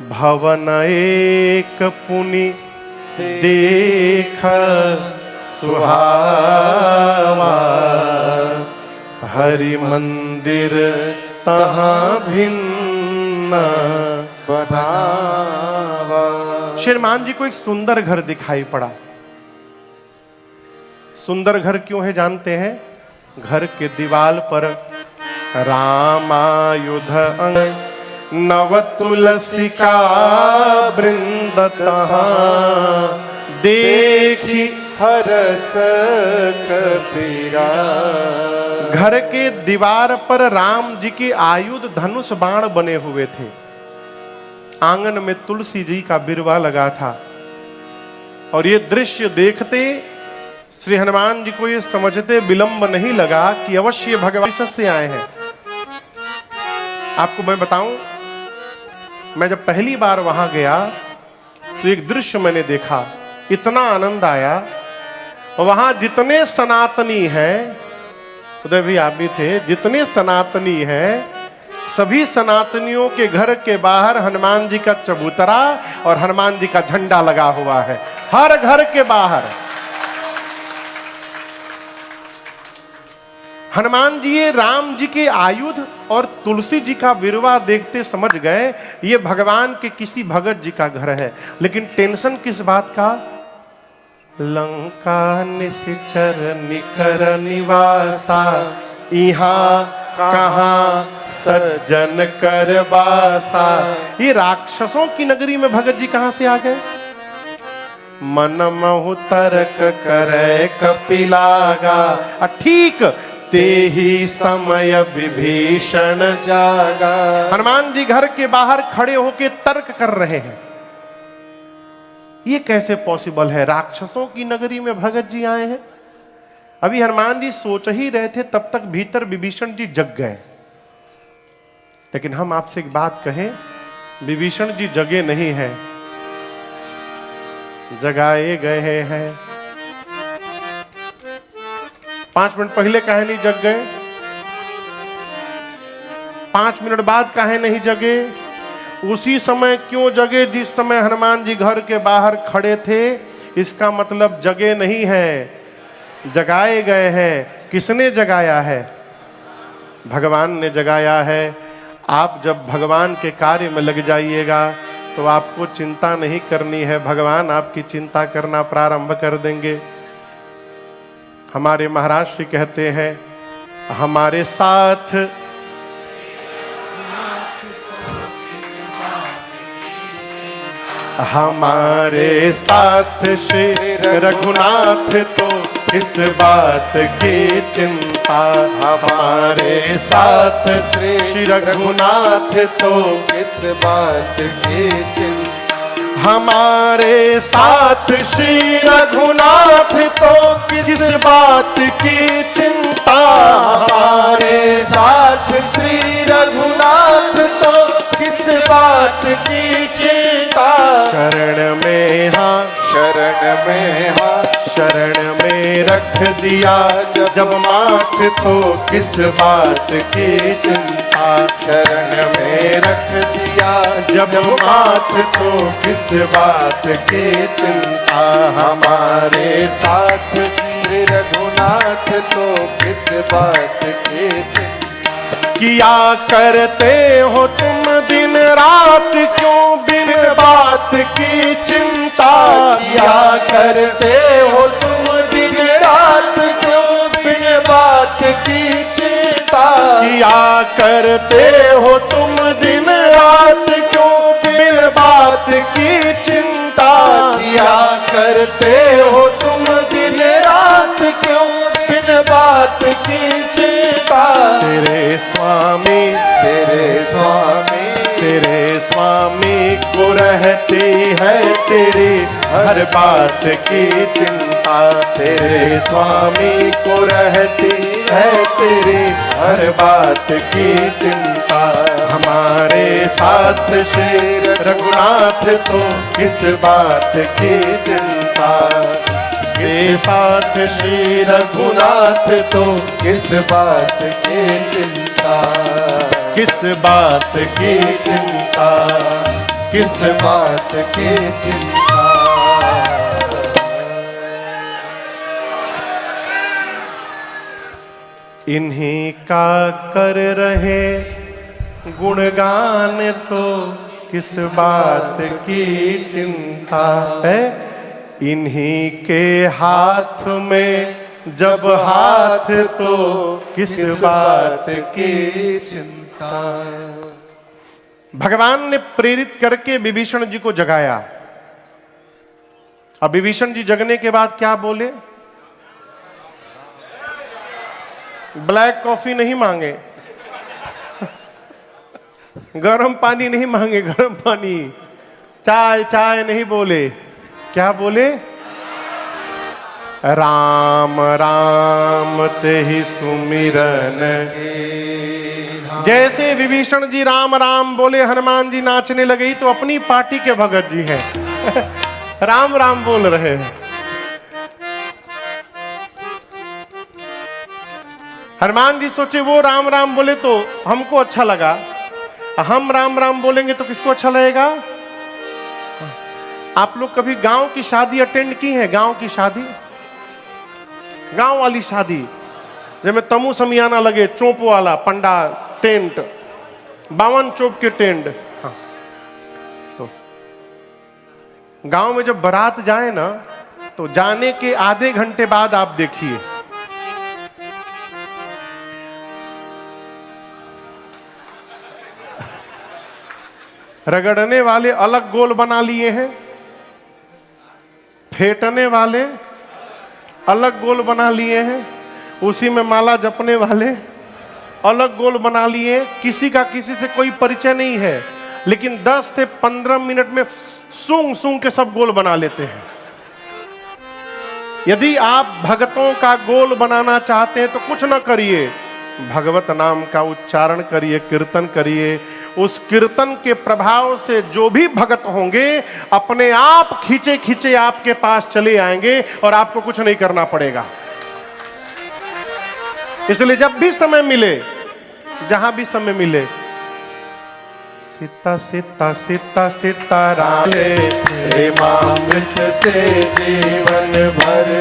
भवन एक पुनि देख सुहावा, हरि मंदिर तहाँ भिन्न बनावा। श्रीमान जी को एक सुंदर घर दिखाई पड़ा। सुंदर घर क्यों है जानते हैं? घर के दीवाल पर रामायुध नव तुलसी का वृंद तहाँ देखी हरस कबीरा। घर के दीवार पर राम जी के आयुध धनुष बाण बने हुए थे। आंगन में तुलसी जी का बिरवा लगा था और ये दृश्य देखते श्री हनुमान जी को ये समझते विलंब नहीं लगा कि अवश्य भगवान से आए हैं। आपको मैं बताऊं, मैं जब पहली बार वहां गया तो एक दृश्य मैंने देखा, इतना आनंद आया। वहां जितने सनातनी हैं, उधर भी आप भी थे, जितने सनातनी हैं सभी सनातनियों के घर के बाहर हनुमान जी का चबूतरा और हनुमान जी का झंडा लगा हुआ है, हर घर के बाहर। हनुमान जी ये राम जी के आयुध और तुलसी जी का विरवा देखते समझ गए ये भगवान के किसी भगत जी का घर है। लेकिन टेंशन किस बात का? लंका निश्चर निकर निवासा, यहाँ कहाँ सज्जन कर बासा। ये राक्षसों की नगरी में भगत जी कहां से आ गए? मन महु तर्क करे कपिलागा, ठीक ते ही समय विभीषण जागा। हनुमान जी घर के बाहर खड़े होके तर्क कर रहे हैं, ये कैसे पॉसिबल है? राक्षसों की नगरी में भगत जी आए हैं। अभी हनुमान जी सोच ही रहे थे, तब तक भीतर विभीषण जी जग गए। लेकिन हम आपसे एक बात कहें, विभीषण जी जगे नहीं हैं, जगाए गए हैं। 5 मिनट पहले काहे नहीं जग गए? 5 मिनट बाद काहे नहीं जगे? उसी समय क्यों जगे जिस समय हनुमान जी घर के बाहर खड़े थे? इसका मतलब जगे नहीं हैं, जगाए गए हैं। किसने जगाया है? भगवान ने जगाया है। आप जब भगवान के कार्य में लग जाइएगा तो आपको चिंता नहीं करनी है, भगवान आपकी चिंता करना प्रारंभ कर देंगे। हमारे महाराज श्री कहते हैं, हमारे साथ हमारे साथ श्री रघुनाथ तो इस बात की चिंता। हमारे साथ श्री रघुनाथ तो इस बात की चिंता। हमारे साथ श्री रघुनाथ तो किस बात की चिंता। हमारे साथ श्री रघुनाथ तो किस बात की चिंता। शरण में हाँ, शरण में हाँ, शरण में रख दिया जब माथ तो किस बात की चिंता। शरण में रख दिया जब माथ तो किस बात की चिंता। हमारे साथ श्री रघुनाथ तो किस बात की चिंता। किया करते हो तुम दिन रात क्यों बिन बात की चिंता। किया करते हो तुम दिन रात क्यों बिन बात की चिंता। किया करते हो तुम दिन रात क्यों बिन बात की चिंता। किया करते हो तुम दिन रात क्यों बिन बात की चिंता। तेरे स्वामी, तेरे स्वामी, तेरे स्वामी को रहती है तेरी हर बात की चिंता। तेरे स्वामी को रहती है तेरी हर बात की चिंता। हमारे साथ श्री रघुनाथ तो किस बात की चिंता। के साथ श्री रघुनाथ तो किस बात की चिंता। किस बात की चिंता। किस बात की चिंता। इन्हीं का कर रहे गुणगान तो किस बात की चिंता है। इन्हीं के हाथ में जब हाथ तो किस बात की चिंता। भगवान ने प्रेरित करके विभीषण जी को जगाया। अब विभीषण जी जगने के बाद क्या बोले? ब्लैक कॉफी नहीं मांगे, गरम पानी नहीं मांगे, गरम पानी, चाय चाय नहीं बोले, क्या बोले? राम राम ते ही सुमिरन। जैसे विभीषण जी राम राम बोले, हनुमान जी नाचने लगे। तो अपनी पार्टी के भगत जी हैं राम राम बोल रहे हैं। हनुमान जी सोचे वो राम राम बोले तो हमको अच्छा लगा, हम राम राम बोलेंगे तो किसको अच्छा लगेगा? आप लोग कभी गांव की शादी अटेंड की है? गांव की शादी, गांव वाली शादी जिसमें तमु समियाना लगे, चोप वाला पंडाल, टेंट, 52 चोप के टेंट। हाँ। तो गांव में जब बारात जाए ना, तो जाने के आधे घंटे बाद आप देखिए रगड़ने वाले अलग गोल बना लिए हैं, फेंटने वाले अलग गोल बना लिए हैं, उसी में माला जपने वाले अलग गोल बना लिए। किसी का किसी से कोई परिचय नहीं है, लेकिन 10 से 15 मिनट में सूंघ सूंघ के सब गोल बना लेते हैं। यदि आप भक्तों का गोल बनाना चाहते हैं तो कुछ न करिए, भगवत नाम का उच्चारण करिए, कीर्तन करिए। उस कीर्तन के प्रभाव से जो भी भक्त होंगे अपने आप खींचे खींचे आपके पास चले आएंगे और आपको कुछ नहीं करना पड़ेगा। इसलिए जब भी समय मिले, जहां भी समय मिले, सीता सीता सीता सीताराम प्रेमामृत से जीवन भर,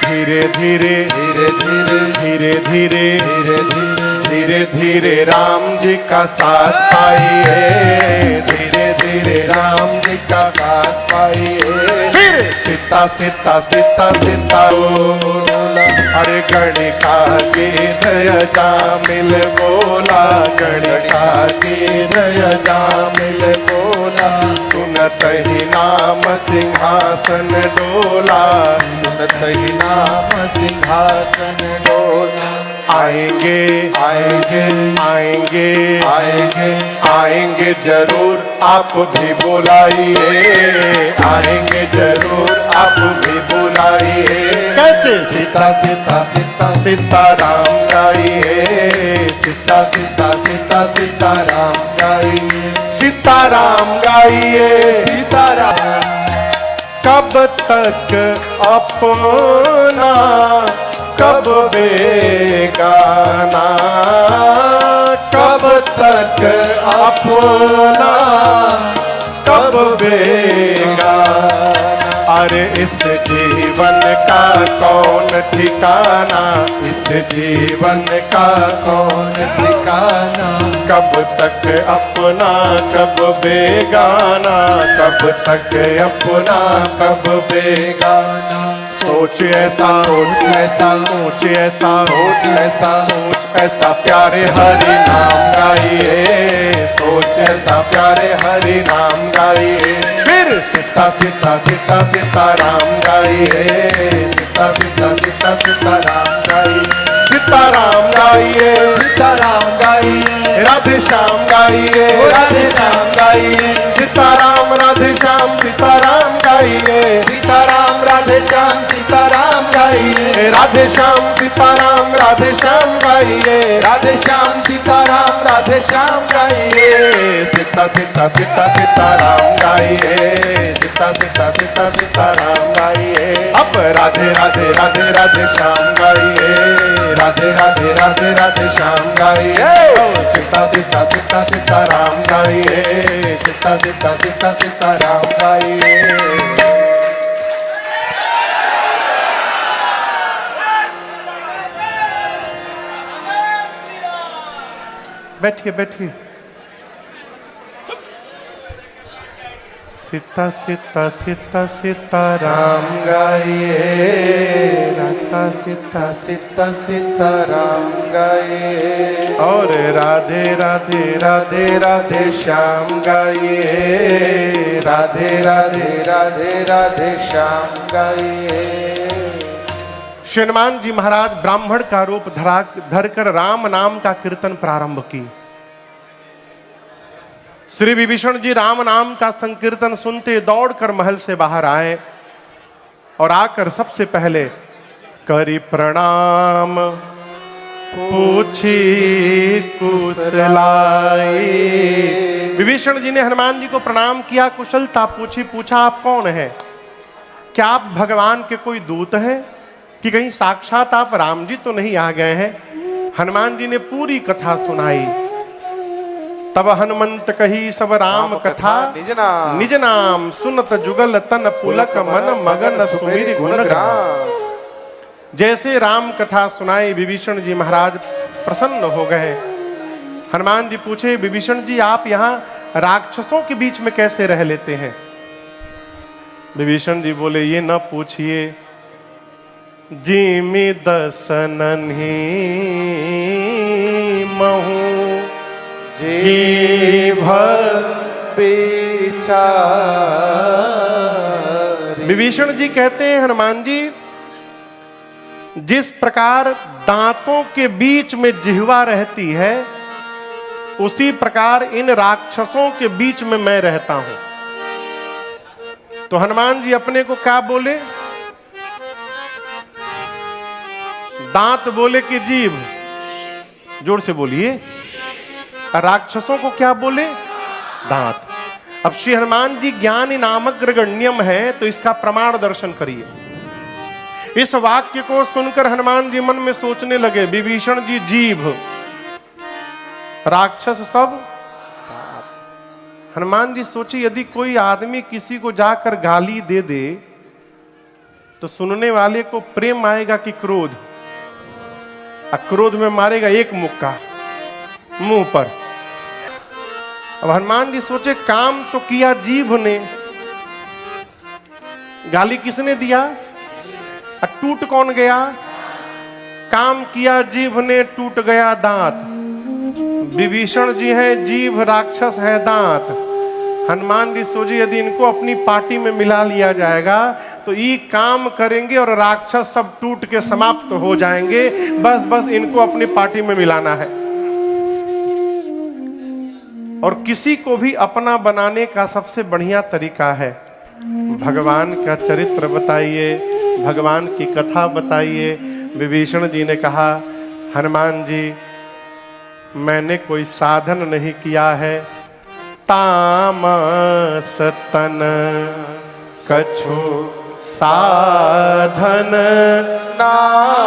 धीरे धीरे धीरे धीरे धीरे धीरे धीरे धीरे धीरे धीरे राम जी का साथ पाइए, धीरे धीरे राम जी का साथ पाइए। फिर सीता सीता सीता सीता बोला अरे गणिका की जय जामिल बोला, गणिका की जय जामिल बोला, सुनत ही नाम सिंहासन डोला, सुनत ही नाम सिंहासन डोला। आएंगे आएंगे आएंगे आएंगे आएंगे जरूर, आप भी बुलाइए, आएंगे जरूर, आप भी बुलाइए। कैसे? सीता सीता सीता सीताराम गाइए, सीता सीता सीता सीताराम गाइए, सीताराम गाइए। सीताराम कब तक अपना कब बेगाना, कब तक अपना कब बेगाना। अरे इस जीवन का कौन ठिकाना, इस जीवन का कौन ठिकाना, कब तक अपना कब बेगाना, कब तक अपना कब बेगाना। सोच ऐसा सोच ऐसा सोच ऐसा सोच ऐसा सोच ऐसा प्यारे हरि नाम गाइए, सोच ऐसा प्यारे हरि नाम गाइए। फिर सीता सीता सीता सीताराम गाइए, सीता सीता सीता सीताराम गाइए, सीताराम गाइए, सीताराम गाइए, राधे श्याम गाइए, राधे श्याम गाइए, सीताराम राधे श्याम सीताराम गाइए, सीताराम राधे श्याम सीताराम गाइए, राधे श्याम सीताराम राधे श्याम गाइए, राधे श्याम सीताराम राधे श्याम गाइए, सीता सीता सीता सीताराम गाइए, सीता सीता सीता सीताराम गाइए। अब राधे राधे राधे राधे श्याम गाइए, राधे राधे राधे राधे श्याम गाइए, सीता सीता सीता सीताराम गाइए, सीता सीता सीता सीताराम गाइए। बैठिए बैठिए। सीता सीता सीता सीताराम गाइए, राधा सीता सीता सीताराम गाइए, और राधे राधे राधे राधे श्याम गाइए, राधे राधे राधे राधे श्याम गाइए। श्री हनुमान जी महाराज ब्राह्मण का रूप धरकर राम नाम का कीर्तन प्रारंभ की। श्री विभीषण जी राम नाम का संकीर्तन सुनते दौड़कर महल से बाहर आए और आकर सबसे पहले करी प्रणाम पूछी कुशलाई। विभीषण जी ने हनुमान जी को प्रणाम किया, कुशलता पूछी। पूछा आप कौन हैं? क्या आप भगवान के कोई दूत हैं कि कहीं साक्षात आप राम जी तो नहीं आ गए हैं? हनुमान जी ने पूरी कथा सुनाई। तब हनुमंत कही सब राम कथा निज नाम सुनत जुगल तन पुलक मन मगन सुमिर गुण ग्राम। जैसे राम कथा सुनाई विभीषण जी महाराज प्रसन्न हो गए। हनुमान जी पूछे, विभीषण जी आप यहाँ राक्षसों के बीच में कैसे रह लेते हैं? विभीषण जी बोले, ये न पूछिए, जिमि दसन ही महू जीभ बेचारी। विभीषण जी कहते हैं, हनुमान जी जिस प्रकार दांतों के बीच में जिह्वा रहती है उसी प्रकार इन राक्षसों के बीच में मैं रहता हूं। तो हनुमान जी अपने को क्या बोले? दांत बोले कि जीभ? जोर से बोलिए। राक्षसों को क्या बोले? दांत। अब श्री हनुमान जी ज्ञान नामक गण्यम है, तो इसका प्रमाण दर्शन करिए। इस वाक्य को सुनकर हनुमान जी मन में सोचने लगे, विभीषण जी जीभ, राक्षस सब। हनुमान जी सोचे, यदि कोई आदमी किसी को जाकर गाली दे दे तो सुनने वाले को प्रेम आएगा कि क्रोध? क्रोध में मारेगा एक मुक्का मुंह पर। अब हनुमान जी सोचे, काम तो किया जीभ ने, गाली किसने दिया? टूट कौन गया? काम किया जीभ ने, टूट गया दांत। विभीषण जी है जीभ, राक्षस है दांत। हनुमान जी सोचे, यदि इनको अपनी पार्टी में मिला लिया जाएगा तो ये काम करेंगे और राक्षस सब टूट के समाप्त हो जाएंगे। बस बस इनको अपनी पार्टी में मिलाना है। और किसी को भी अपना बनाने का सबसे बढ़िया तरीका है, भगवान का चरित्र बताइए, भगवान की कथा बताइए। विभीषण जी ने कहा, हनुमान जी मैंने कोई साधन नहीं किया है, तामस तन कछु साधन नाही,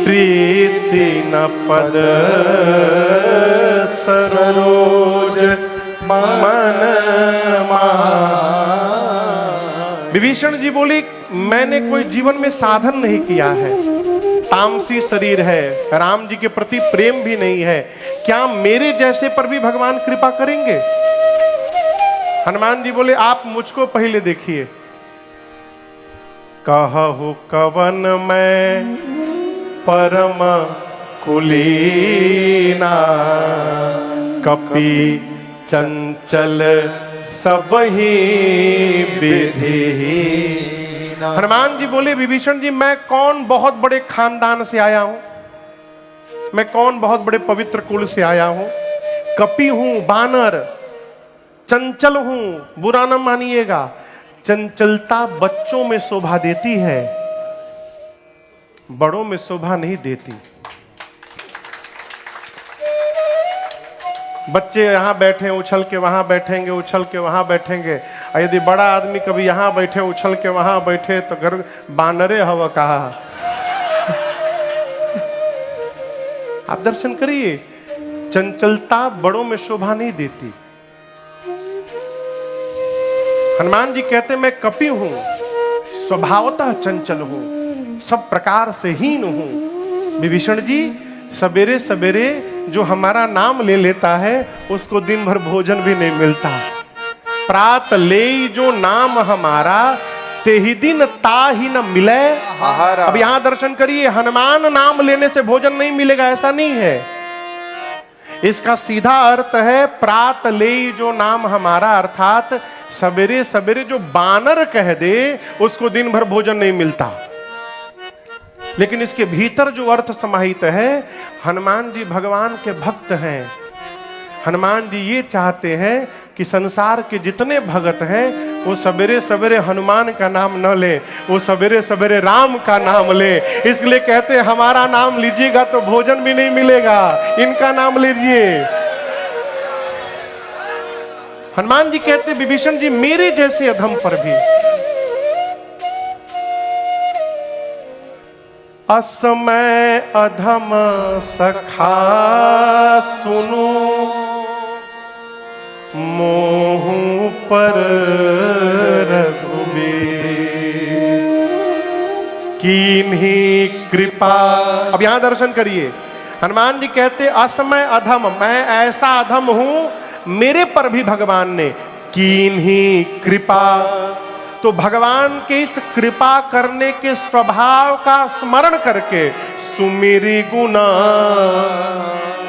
प्रीति न पद सरोज मन विभीषण जी बोली, मैंने कोई जीवन में साधन नहीं किया है, तामसी शरीर है, राम जी के प्रति प्रेम भी नहीं है, क्या मेरे जैसे पर भी भगवान कृपा करेंगे? हनुमान जी बोले, आप मुझको पहले देखिए। कहु कवन मैं परम कुलीना, कपि चंचल सब ही विधि। हनुमान जी बोले, विभीषण जी मैं कौन बहुत बड़े खानदान से आया हूं, मैं कौन बहुत बड़े पवित्र कुल से आया हूं, कपि हूं, बानर, चंचल हूं, बुरा न मानिएगा, चंचलता बच्चों में शोभा देती है, बड़ों में शोभा नहीं देती। बच्चे यहां बैठे उछल के वहां बैठेंगे, उछल के वहां बैठेंगे, और यदि बड़ा आदमी कभी यहां बैठे उछल के वहां बैठे तो घर बानरे हवा कहा। आप दर्शन करिए, चंचलता बड़ों में शोभा नहीं देती। हनुमान जी कहते मैं कपि हूं, स्वभावतः चंचल हूं, सब प्रकार से हीन हूं। विभीषण जी, सवेरे सवेरे जो हमारा नाम ले लेता है उसको दिन भर भोजन भी नहीं मिलता। प्रात ले जो नाम हमारा, ते ही दिन ता ही न मिले आहार। अब यहां दर्शन करिए, हनुमान नाम लेने से भोजन नहीं मिलेगा ऐसा नहीं है। इसका सीधा अर्थ है प्रात ले जो नाम हमारा, अर्थात सवेरे सवेरे जो बानर कह दे उसको दिन भर भोजन नहीं मिलता। लेकिन इसके भीतर जो अर्थ समाहित है, हनुमान जी भगवान के भक्त हैं। हनुमान जी ये चाहते हैं कि संसार के जितने भगत हैं वो सवेरे सवेरे हनुमान का नाम न ले, वो सवेरे सवेरे राम का नाम ले। इसलिए कहते हैं हमारा नाम लीजिएगा तो भोजन भी नहीं मिलेगा, इनका नाम लीजिए। हनुमान जी कहते विभीषण जी, मेरे जैसे अधम पर भी असमय अधम सखा सुनो, मोह पर रघुबीर कीन्ही कृपा। अब यहां दर्शन करिए, हनुमान जी कहते असमय अधम, मैं ऐसा अधम हूं, मेरे पर भी भगवान ने कीन्ही कृपा। तो भगवान के इस कृपा करने के स्वभाव का स्मरण करके सुमिरी गुना।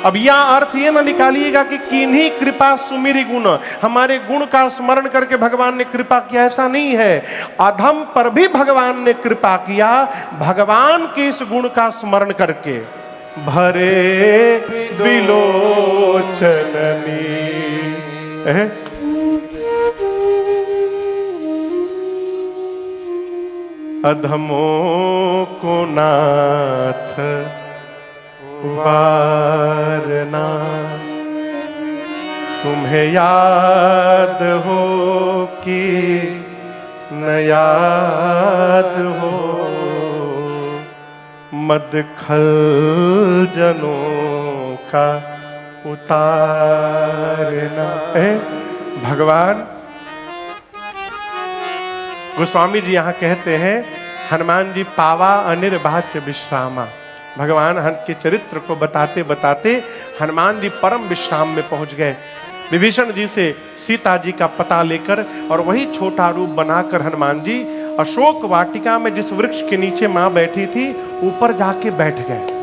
अब यह अर्थ ये ना निकालिएगा कि किन्हीं कृपा सुमिरी गुण, हमारे गुण का स्मरण करके भगवान ने कृपा किया, ऐसा नहीं है। अधम पर भी भगवान ने कृपा किया, भगवान के इस गुण का स्मरण करके। भरे बिलोचननी, अधमों को नाथ वारना, तुम्हें याद हो कि न याद हो, मदखल जनों का उतारना। भगवान गोस्वामी जी यहाँ कहते हैं, हनुमान जी पावा अनिर्वाच्य विश्रामा। भगवान के चरित्र को बताते बताते हनुमान जी परम विश्राम में पहुंच गए। विभीषण जी से सीता जी का पता लेकर और वही छोटा रूप बनाकर हनुमान जी अशोक वाटिका में जिस वृक्ष के नीचे मां बैठी थी ऊपर जाके बैठ गए।